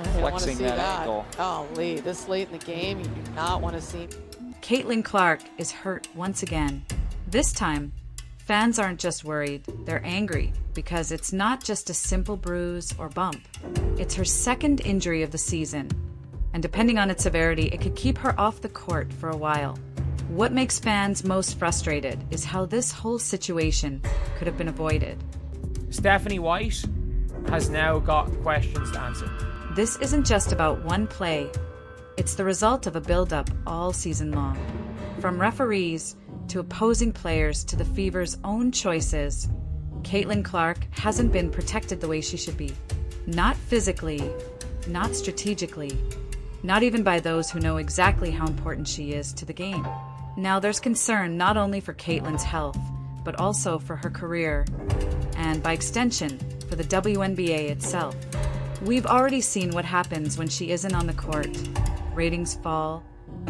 flexing that ankle. Oh, Lee, this late in the game, you do not want to see. Caitlin Clark is hurt once again. This time, fans aren't just worried, they're angry because it's not just a simple bruise or bump. It's her second injury of the season, and depending on its severity, it could keep her off the court for a while. What makes fans most frustrated is how this whole situation could have been avoided. Stephanie White has now got questions to answer. This isn't just about one play. It's the result of a build-up all season long. From referees to opposing players to the Fever's own choices, Caitlin Clark hasn't been protected the way she should be. Not physically, not strategically, not even by those who know exactly how important she is to the game. Now there's concern not only for Caitlin's health, but also for her career, and by extension, for the WNBA itself. We've already seen what happens when she isn't on the court. Ratings fall,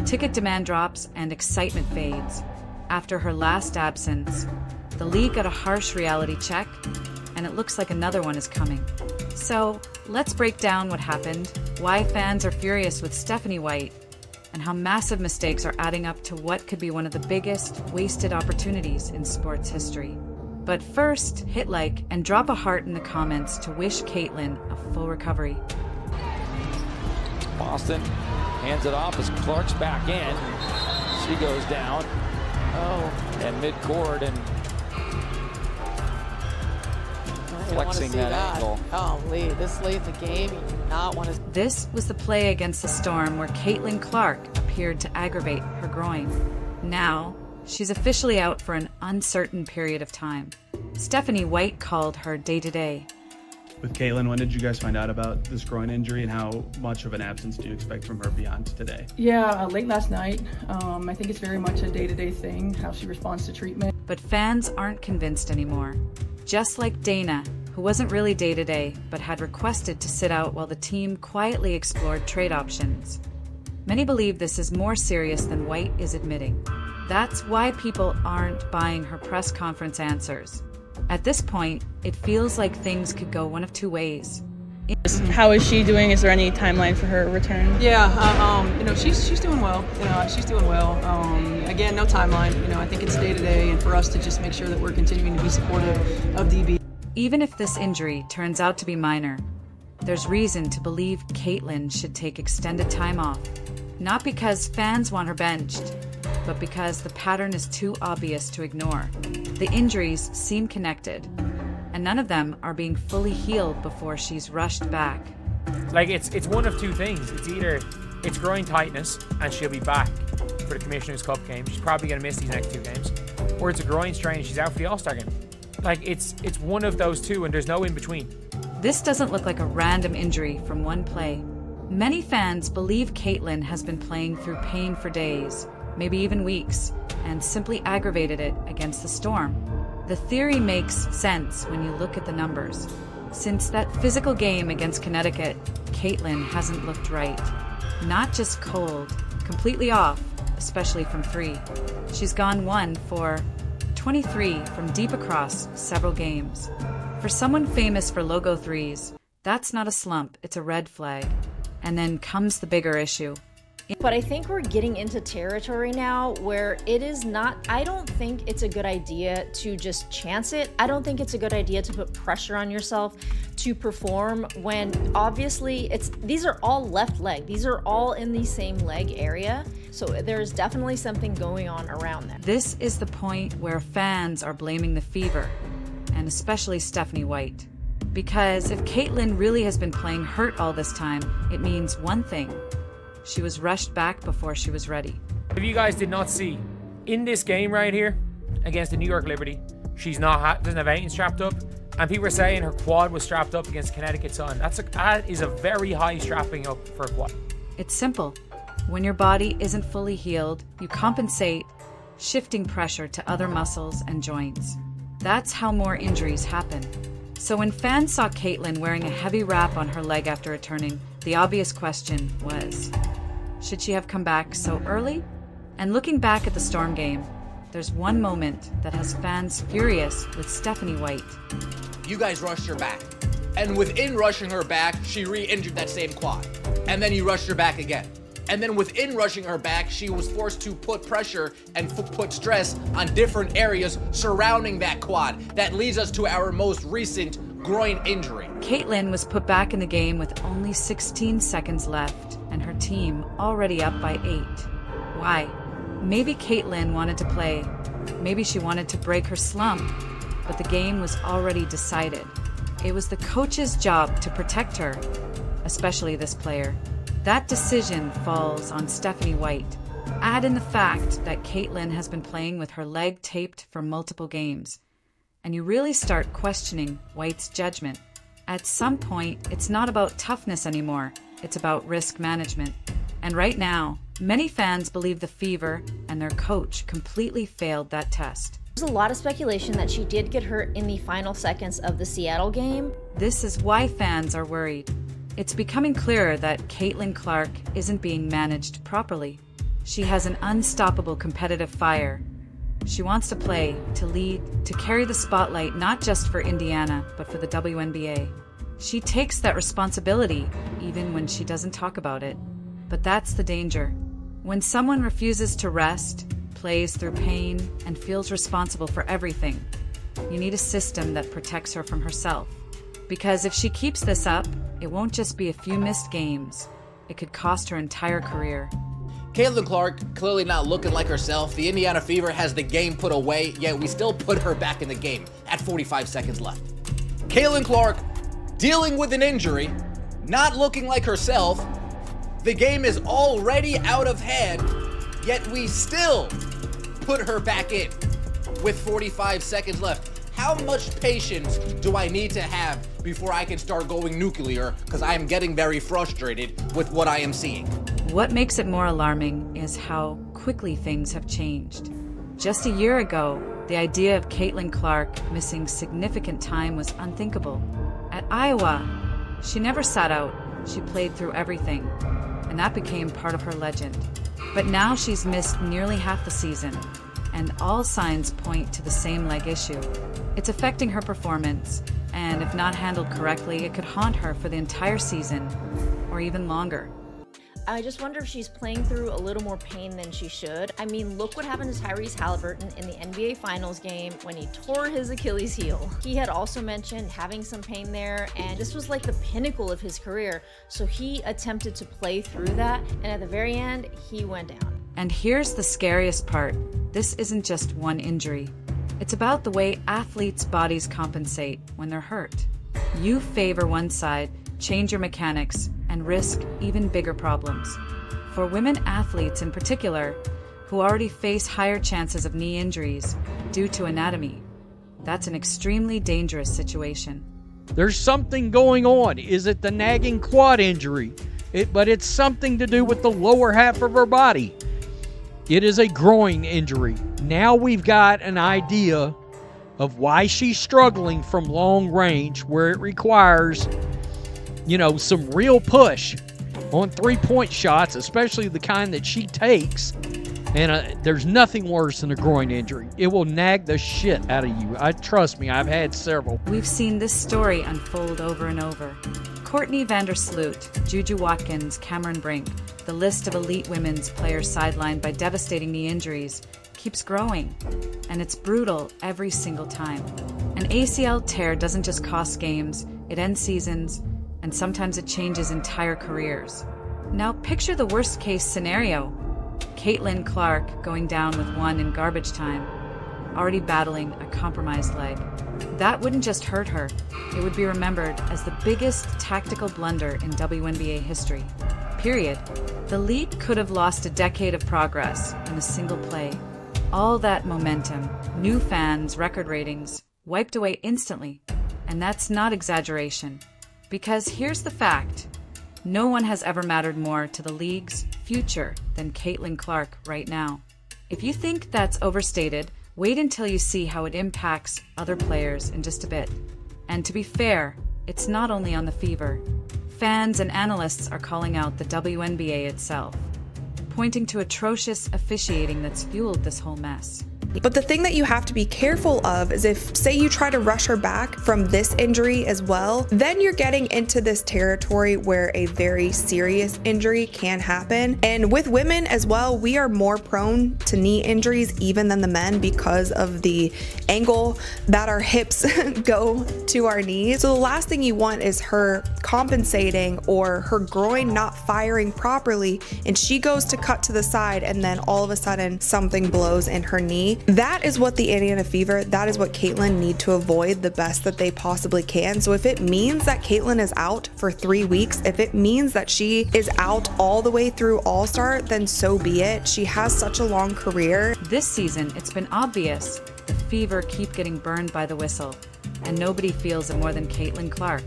ticket demand drops, and excitement fades. After her last absence, the league got a harsh reality check, and it looks like another one is coming. So, let's break down what happened, why fans are furious with Stephanie White, and how massive mistakes are adding up to what could be one of the biggest wasted opportunities in sports history. But first, hit like and drop a heart in the comments to wish Caitlin a full recovery. Boston hands it off as Clark's back in. She goes down. And mid-court and flexing that ankle. Oh, Lee, this late in the game, you do not want to. This was the play against the Storm where Caitlin Clark appeared to aggravate her groin. Now, she's officially out for an uncertain period of time. Stephanie White called her day-to-day. With Caitlin, when did you guys find out about this groin injury, and how much of an absence do you expect from her beyond today? Yeah, late last night. I think it's very much a day-to-day thing, how she responds to treatment. But fans aren't convinced anymore. Just like Dana, who wasn't really day-to-day, but had requested to sit out while the team quietly explored trade options. Many believe this is more serious than White is admitting. That's why people aren't buying her press conference answers. At this point, it feels like things could go one of two ways. How is she doing? Is there any timeline for her return? Yeah, she's doing well. She's doing well. Again, no timeline. I think it's day to day, and for us to just make sure that we're continuing to be supportive of DB. Even if this injury turns out to be minor, there's reason to believe Caitlin should take extended time off. Not because fans want her benched, but because the pattern is too obvious to ignore. The injuries seem connected, and none of them are being fully healed before she's rushed back. Like, it's one of two things. It's either it's groin tightness and she'll be back for the Commissioner's Cup game. She's probably going to miss these next two games. Or it's a groin strain and she's out for the All-Star game. Like, it's one of those two, and there's no in between. This doesn't look like a random injury from one play. Many fans believe Caitlin has been playing through pain for days, maybe even weeks, and simply aggravated it against the Storm. The theory makes sense when you look at the numbers. Since that physical game against Connecticut, Caitlin hasn't looked right. Not just cold, completely off, especially from three. She's gone 1 for 23 from deep across several games. For someone famous for logo threes, that's not a slump, it's a red flag. And then comes the bigger issue. But I think we're getting into territory now where it is not, I don't think it's a good idea to just chance it. I don't think it's a good idea to put pressure on yourself to perform when obviously these are all left leg. These are all in the same leg area. So there's definitely something going on around them. This is the point where fans are blaming the Fever, and especially Stephanie White. Because if Caitlin really has been playing hurt all this time, it means one thing. She was rushed back before she was ready. If you guys did not see, in this game right here, against the New York Liberty, she's doesn't have anything strapped up, and people are saying her quad was strapped up against Connecticut Sun. That is a very high strapping up for a quad. It's simple. When your body isn't fully healed, you compensate, shifting pressure to other muscles and joints. That's how more injuries happen. So when fans saw Caitlin wearing a heavy wrap on her leg after returning, the obvious question was, should she have come back so early? And looking back at the Storm game, there's one moment that has fans furious with Stephanie White. You guys rushed her back. and within rushing her back, she re-injured that same quad. And then he rushed her back again. And then within rushing her back, she was forced to put pressure and put stress on different areas surrounding that quad. That leads us to our most recent groin injury. Caitlin was put back in the game with only 16 seconds left, and her team already up by 8. Why? Maybe Caitlin wanted to play. Maybe she wanted to break her slump. But the game was already decided. It was the coach's job to protect her, especially this player. That decision falls on Stephanie White. Add in the fact that Caitlin has been playing with her leg taped for multiple games, and you really start questioning White's judgment. At some point, it's not about toughness anymore, it's about risk management. And right now, many fans believe the Fever and their coach completely failed that test. There's a lot of speculation that she did get hurt in the final seconds of the Seattle game. This is why fans are worried. It's becoming clearer that Caitlin Clark isn't being managed properly. She has an unstoppable competitive fire. She wants to play, to lead, to carry the spotlight not just for Indiana, but for the WNBA. She takes that responsibility, even when she doesn't talk about it. But that's the danger. When someone refuses to rest, plays through pain, and feels responsible for everything, you need a system that protects her from herself. Because if she keeps this up, it won't just be a few missed games. It could cost her entire career. Caitlin Clark clearly not looking like herself. The Indiana Fever has the game put away, yet we still put her back in the game at 45 seconds left. Caitlin Clark dealing with an injury, not looking like herself. The game is already out of hand, yet we still put her back in with 45 seconds left. How much patience do I need to have before I can start going nuclear? Because I am getting very frustrated with what I am seeing. What makes it more alarming is how quickly things have changed. Just a year ago, the idea of Caitlin Clark missing significant time was unthinkable. At Iowa, she never sat out. She played through everything, and that became part of her legend. But now she's missed nearly half the season, and all signs point to the same leg issue. It's affecting her performance, and if not handled correctly, it could haunt her for the entire season, or even longer. I just wonder if she's playing through a little more pain than she should. I mean, look what happened to Tyrese Halliburton in the NBA Finals game when he tore his Achilles heel. He had also mentioned having some pain there, and this was like the pinnacle of his career. So he attempted to play through that, and at the very end, he went down. And here's the scariest part. This isn't just one injury. It's about the way athletes' bodies compensate when they're hurt. You favor one side, change your mechanics, and risk even bigger problems. For women athletes in particular, who already face higher chances of knee injuries due to anatomy, that's an extremely dangerous situation. There's something going on. Is it the nagging quad injury? But it's something to do with the lower half of her body. It is a groin injury. Now we've got an idea of why she's struggling from long range, where it requires, some real push on three-point shots, especially the kind that she takes. And there's nothing worse than a groin injury. It will nag the shit out of you. Trust me, I've had several. We've seen this story unfold over and over. Courtney Vandersloot, Juju Watkins, Cameron Brink, the list of elite women's players sidelined by devastating knee injuries keeps growing, and it's brutal every single time. An ACL tear doesn't just cost games, it ends seasons, and sometimes it changes entire careers. Now picture the worst case scenario. Caitlin Clark going down with one in garbage time, already battling a compromised leg. That wouldn't just hurt her, it would be remembered as the biggest tactical blunder in WNBA history. Period. The league could have lost a decade of progress in a single play. All that momentum, new fans, record ratings, wiped away instantly. And that's not exaggeration. Because here's the fact. No one has ever mattered more to the league's future than Caitlin Clark right now. If you think that's overstated, wait until you see how it impacts other players in just a bit. And to be fair, it's not only on the Fever. Fans and analysts are calling out the WNBA itself, pointing to atrocious officiating that's fueled this whole mess. But the thing that you have to be careful of is if, say, you try to rush her back from this injury as well, then you're getting into this territory where a very serious injury can happen. And with women as well, we are more prone to knee injuries even than the men because of the angle that our hips go to our knees. So the last thing you want is her compensating or her groin not firing properly, and she goes to cut to the side and then all of a sudden something blows in her knee. That is what the Indiana Fever, that is what Caitlin need to avoid the best that they possibly can. So if it means that Caitlin is out for 3 weeks, if it means that she is out all the way through All-Star, then so be it. She has such a long career. This season, it's been obvious the Fever keep getting burned by the whistle, and nobody feels it more than Caitlin Clark.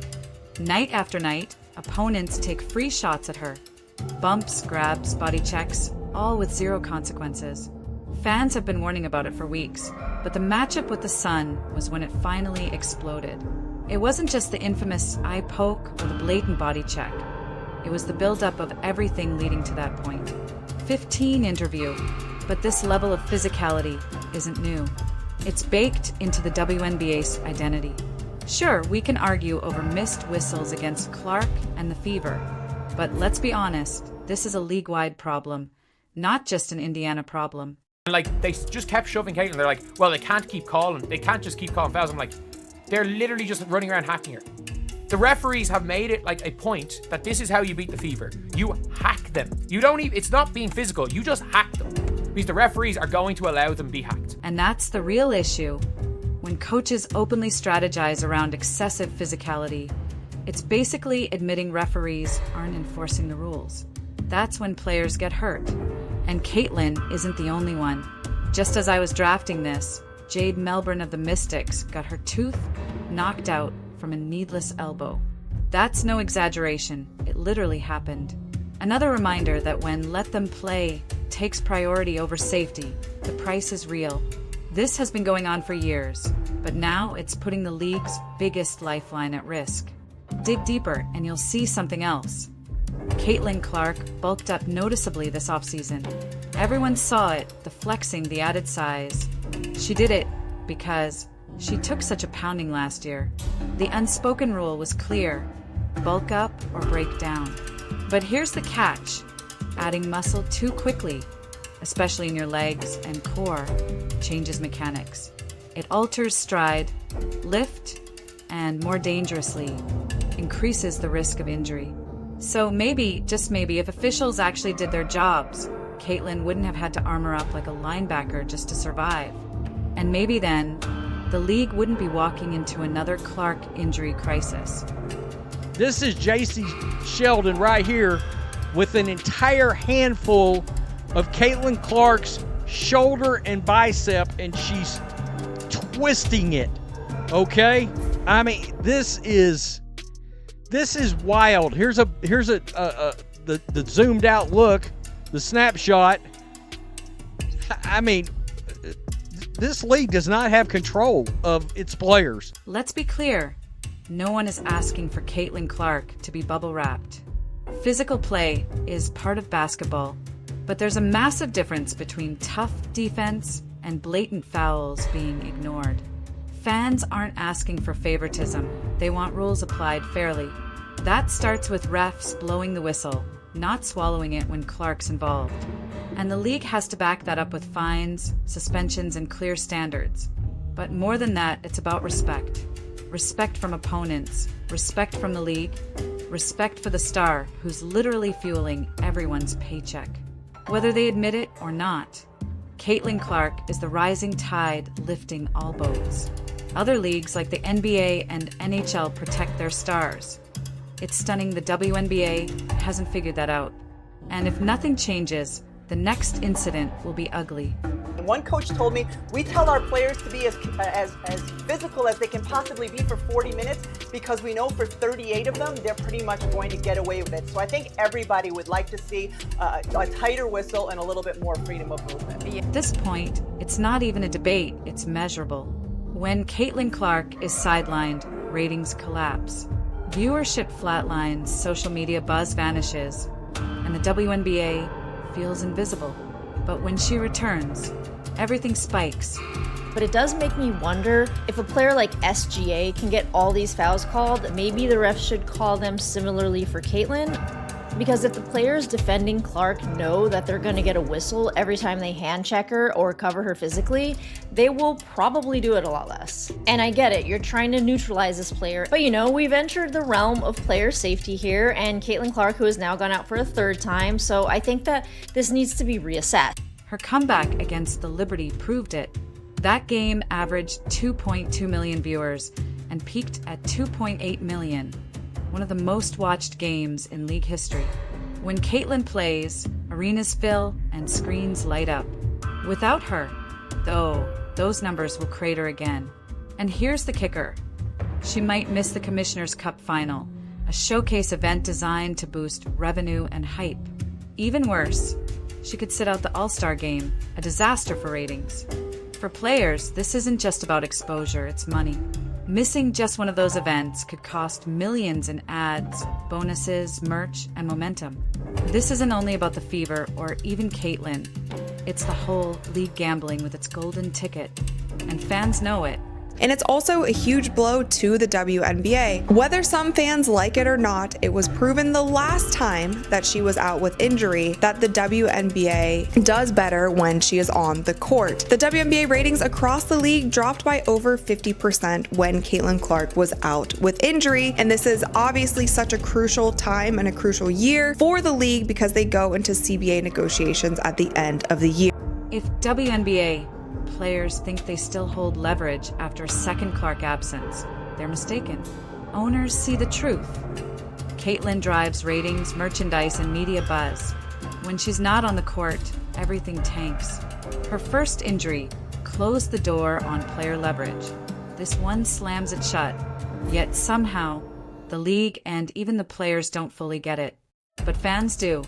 Night after night, opponents take free shots at her. Bumps, grabs, body checks, all with zero consequences. Fans have been warning about it for weeks, but the matchup with the Sun was when it finally exploded. It wasn't just the infamous eye poke or the blatant body check. It was the buildup of everything leading to that point. 15 interview, but this level of physicality isn't new. It's baked into the WNBA's identity. Sure, we can argue over missed whistles against Clark and the Fever, but let's be honest, this is a league-wide problem, not just an Indiana problem. Like, they just kept shoving Caitlin. They're like, well, they can't keep calling. They can't just keep calling fouls. I'm like, they're literally just running around hacking her. The referees have made it like a point that this is how you beat the Fever. You hack them. You don't even, it's not being physical. You just hack them. Because the referees are going to allow them to be hacked. And that's the real issue. When coaches openly strategize around excessive physicality, it's basically admitting referees aren't enforcing the rules. That's when players get hurt. And Caitlin isn't the only one. Just as I was drafting this, Jade Melbourne of the Mystics got her tooth knocked out from a needless elbow. That's no exaggeration. It literally happened. Another reminder that when let them play takes priority over safety, the price is real. This has been going on for years, but now it's putting the league's biggest lifeline at risk. Dig deeper and you'll see something else. Caitlin Clark bulked up noticeably this offseason. Everyone saw it, the flexing, the added size. She did it because she took such a pounding last year. The unspoken rule was clear: bulk up or break down. But here's the catch: adding muscle too quickly, especially in your legs and core, changes mechanics. It alters stride, lift, and more dangerously, increases the risk of injury. So maybe, just maybe, if officials actually did their jobs, Caitlin wouldn't have had to armor up like a linebacker just to survive. And maybe then, the league wouldn't be walking into another Clark injury crisis. This is JC Sheldon right here with an entire handful of Caitlin Clark's shoulder and bicep, and she's twisting it. Okay? I mean, this is wild. Here's the zoomed out look, the snapshot. I mean, this league does not have control of its players. Let's be clear. No one is asking for Caitlin Clark to be bubble wrapped. Physical play is part of basketball, but there's a massive difference between tough defense and blatant fouls being ignored. Fans aren't asking for favoritism. They want rules applied fairly. That starts with refs blowing the whistle, not swallowing it when Clark's involved. And the league has to back that up with fines, suspensions, and clear standards. But more than that, it's about respect. Respect from opponents, respect from the league, respect for the star who's literally fueling everyone's paycheck. Whether they admit it or not, Caitlin Clark is the rising tide lifting all boats. Other leagues like the NBA and NHL protect their stars. It's stunning the WNBA hasn't figured that out. And if nothing changes, the next incident will be ugly. One coach told me, we tell our players to be as physical as they can possibly be for 40 minutes because we know for 38 of them, they're pretty much going to get away with it. So I think everybody would like to see a tighter whistle and a little bit more freedom of movement. At this point, it's not even a debate, it's measurable. When Caitlin Clark is sidelined, ratings collapse. Viewership flatlines, social media buzz vanishes, and the WNBA feels invisible. But when she returns, everything spikes. But it does make me wonder if a player like SGA can get all these fouls called, maybe the refs should call them similarly for Caitlin. Because if the players defending Clark know that they're going to get a whistle every time they hand check her or cover her physically, they will probably do it a lot less. And I get it, you're trying to neutralize this player, but you know, we've entered the realm of player safety here, and Caitlin Clark, who has now gone out for a third time, so I think that this needs to be reassessed. Her comeback against the Liberty proved it. That game averaged 2.2 million viewers and peaked at 2.8 million. One of the most watched games in league history. When Caitlin plays, arenas fill and screens light up. Without her, though, those numbers will crater again. And here's the kicker. She might miss the Commissioner's Cup final, a showcase event designed to boost revenue and hype. Even worse, she could sit out the All-Star game, a disaster for ratings. For players, this isn't just about exposure, it's money. Missing just one of those events could cost millions in ads, bonuses, merch, and momentum. This isn't only about the Fever or even Caitlin. It's the whole league gambling with its golden ticket. And fans know it. And it's also a huge blow to the WNBA. Whether some fans like it or not, it was proven the last time that she was out with injury that the WNBA does better when she is on the court. The WNBA ratings across the league dropped by over 50% when Caitlin Clark was out with injury, and this is obviously such a crucial time and a crucial year for the league because they go into CBA negotiations at the end of the year. If WNBA players think they still hold leverage after a second Clark absence, they're mistaken. Owners see the truth. Caitlin drives ratings, merchandise, and media buzz. When she's not on the court, everything tanks. Her first injury closed the door on player leverage. This one slams it shut. Yet somehow, the league and even the players don't fully get it. But fans do.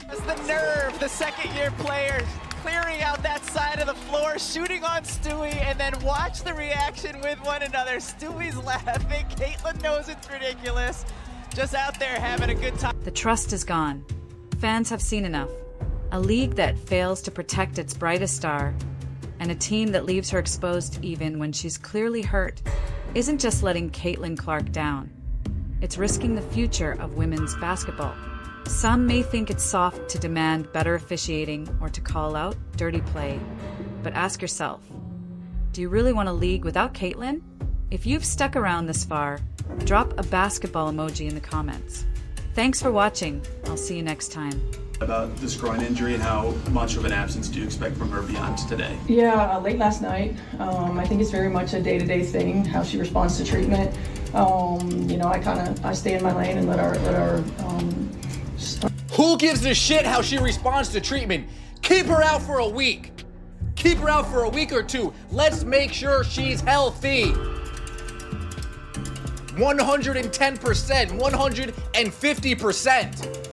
That's the nerve, the second-year players clearing out that side of the floor, shooting on Stewie, and then watch the reaction with one another. Stewie's laughing. Caitlin knows it's ridiculous. Just out there having a good time. The trust is gone. Fans have seen enough. A league that fails to protect its brightest star, and a team that leaves her exposed even when she's clearly hurt, isn't just letting Caitlin Clark down. It's risking the future of women's basketball. Some may think it's soft to demand better officiating or to call out dirty play. But ask yourself, do you really want a league without Caitlin? If you've stuck around this far, drop a basketball emoji in the comments. Thanks for watching. I'll see you next time. About this groin injury and how much of an absence do you expect from her beyond today? Yeah, late last night. I think it's very much a day-to-day thing, how she responds to treatment. You know, I stay in my lane and let our Who gives a shit how she responds to treatment? Keep her out for a week. Keep her out for a week or two. Let's make sure she's healthy. 110%, 150%.